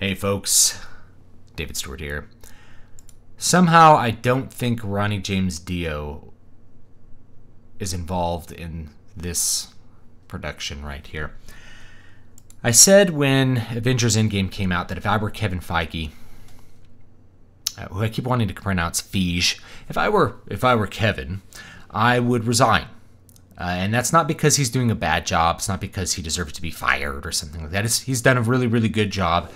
Hey folks, David Stewart here. Somehow I don't think Ronnie James Dio is involved in this production right here. I said when Avengers Endgame came out that if I were Kevin Feige, who I keep wanting to pronounce Feige, if I were Kevin, I would resign. And that's not because he's doing a bad job. It's not because he deserves to be fired or something like that. He's done a really, really good job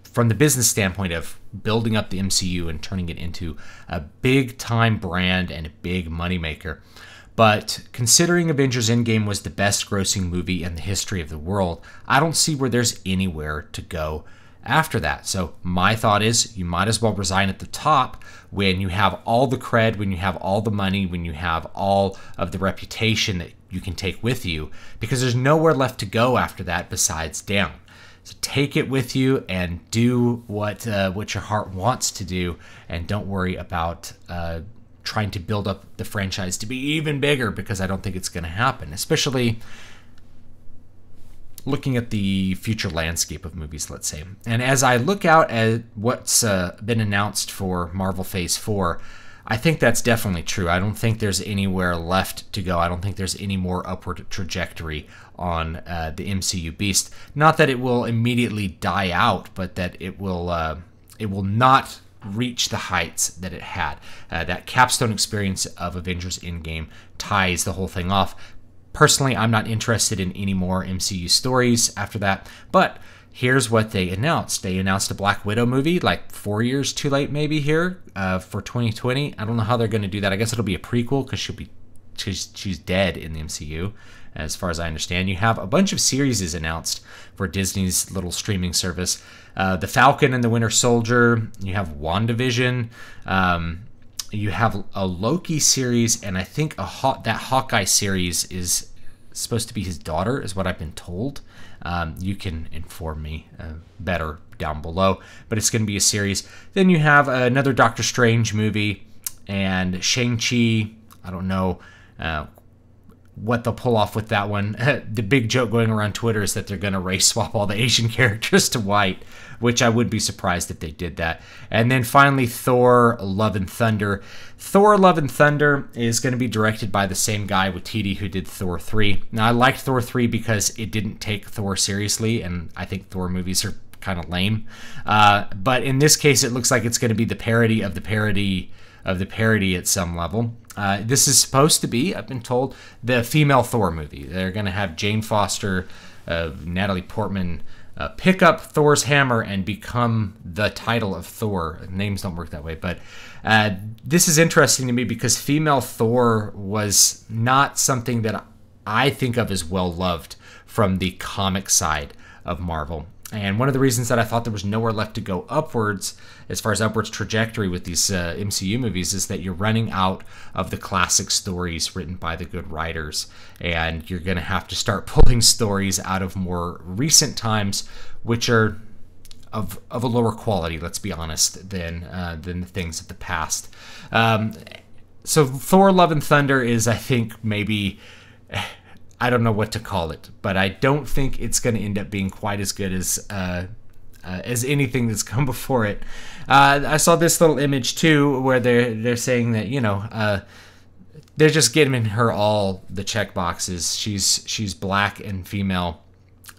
from the business standpoint of building up the MCU and turning it into a big-time brand and a big moneymaker. But considering Avengers Endgame was the best-grossing movie in the history of the world, I don't see where there's anywhere to go after that. So my thought is you might as well resign at the top when you have all the cred, when you have all the money, when you have all of the reputation that you can take with you, because there's nowhere left to go after that besides down. So take it with you and do what your heart wants to do, and don't worry about trying to build up the franchise to be even bigger, because I don't think it's going to happen, especially looking at the future landscape of movies, let's say. And as I look out at what's been announced for Marvel Phase 4, I think that's definitely true. I don't think there's anywhere left to go. I don't think there's any more upward trajectory on the MCU beast. Not that it will immediately die out, but that it will not reach the heights that it had. That capstone experience of Avengers Endgame ties the whole thing off. Personally, I'm not interested in any more MCU stories after that, but here's what they announced. They announced a Black Widow movie, like 4 years too late maybe here, for 2020. I don't know how they're going to do that. I guess it'll be a prequel because she's dead in the MCU, as far as I understand. You have a bunch of series announced for Disney's little streaming service. The Falcon and the Winter Soldier. You have WandaVision. You have a Loki series, and I think that Hawkeye series is supposed to be his daughter, is what I've been told. You can inform me better down below, but it's going to be a series. Then you have another Doctor Strange movie, and Shang-Chi. I don't know what they'll pull off with that one. The big joke going around Twitter is that they're going to race swap all the Asian characters to white, which I would be surprised if they did that. And then finally, Thor: Love and Thunder. Thor: Love and Thunder is going to be directed by the same guy, Waititi, who did Thor 3. Now, I liked Thor 3 because it didn't take Thor seriously, and I think Thor movies are kind of lame. But in this case, it looks like it's going to be the parody of the parody of the parody at some level. This is supposed to be, I've been told, the female Thor movie. They're going to have Jane Foster, Natalie Portman, pick up Thor's hammer and become the title of Thor. Names don't work that way, but this is interesting to me because female Thor was not something that I think of as well loved from the comic side of Marvel. And one of the reasons that I thought there was nowhere left to go upwards, as far as upwards trajectory with these MCU movies, is that you're running out of the classic stories written by the good writers. And you're going to have to start pulling stories out of more recent times, which are of a lower quality, let's be honest, than the things of the past. So Thor: Love and Thunder is, I think, maybe... I don't know what to call it, but I don't think it's going to end up being quite as good as anything that's come before it. I saw this little image too, where they're saying that, you know, they're just giving her all the check boxes. She's black and female,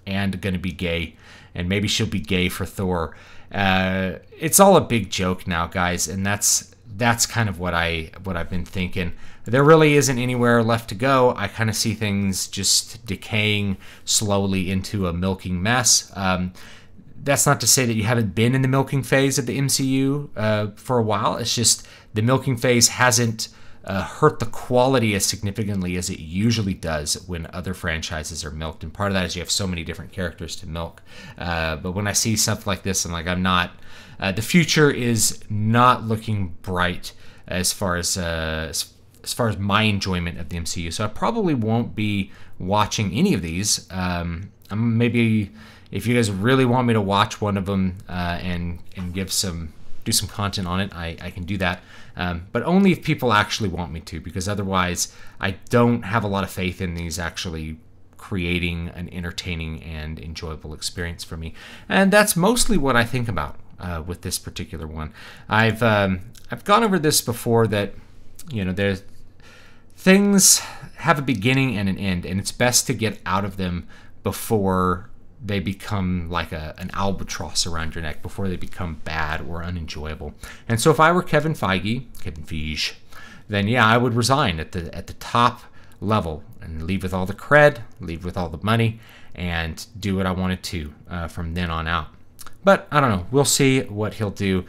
and going to be gay, and maybe she'll be gay for Thor. It's all a big joke now, guys, and that's kind of what I've been thinking. There really isn't anywhere left to go. I kind of see things just decaying slowly into a milking mess. That's not to say that you haven't been in the milking phase of the MCU for a while. It's just the milking phase hasn't hurt the quality as significantly as it usually does when other franchises are milked. And part of that is you have so many different characters to milk. But when I see stuff like this, I'm like, the future is not looking bright as far as my enjoyment of the MCU. So I probably won't be watching any of these. Maybe if you guys really want me to watch one of them and do some content on it, I can do that. But only if people actually want me to, because otherwise I don't have a lot of faith in these actually creating an entertaining and enjoyable experience for me. And that's mostly what I think about with this particular one. I've gone over this before, that there's things have a beginning and an end, and it's best to get out of them before they become like an albatross around your neck, before they become bad or unenjoyable. And so if I were Kevin Feige, then yeah, I would resign at the top level and leave with all the cred, leave with all the money, and do what I wanted to from then on out. But I don't know. We'll see what he'll do.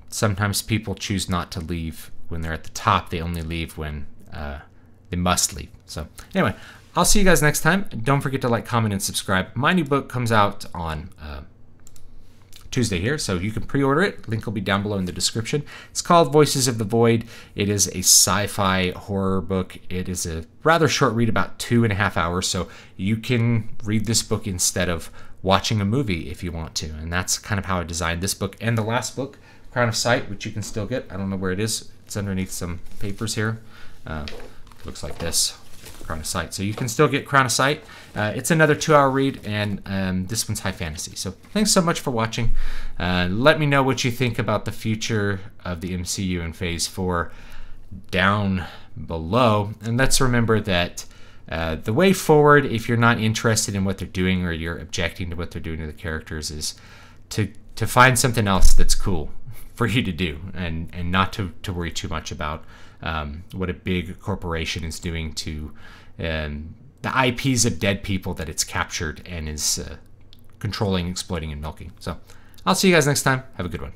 Sometimes people choose not to leave when they're at the top. They only leave when they must leave. So anyway, I'll see you guys next time. Don't forget to like, comment, and subscribe. My new book comes out on Tuesday here, so you can pre-order it. Link will be down below in the description. It's called Voices of the Void. It is a sci-fi horror book. It is a rather short read, about 2.5 hours, so you can read this book instead of watching a movie if you want to. And that's kind of how I designed this book and the last book, Crown of Sight, which you can still get. I don't know where it is. It's underneath some papers here. Looks like this. Crown of Sight. So you can still get Crown of Sight. It's another 2-hour read, and this one's high fantasy. So thanks so much for watching. Let me know what you think about the future of the MCU in Phase 4 down below. And let's remember that the way forward, if you're not interested in what they're doing, or you're objecting to what they're doing to the characters, is to find something else that's cool for you to do, and not to worry too much about what a big corporation is doing to the IPs of dead people that it's captured and is controlling, exploiting, and milking. So I'll see you guys next time. Have a good one.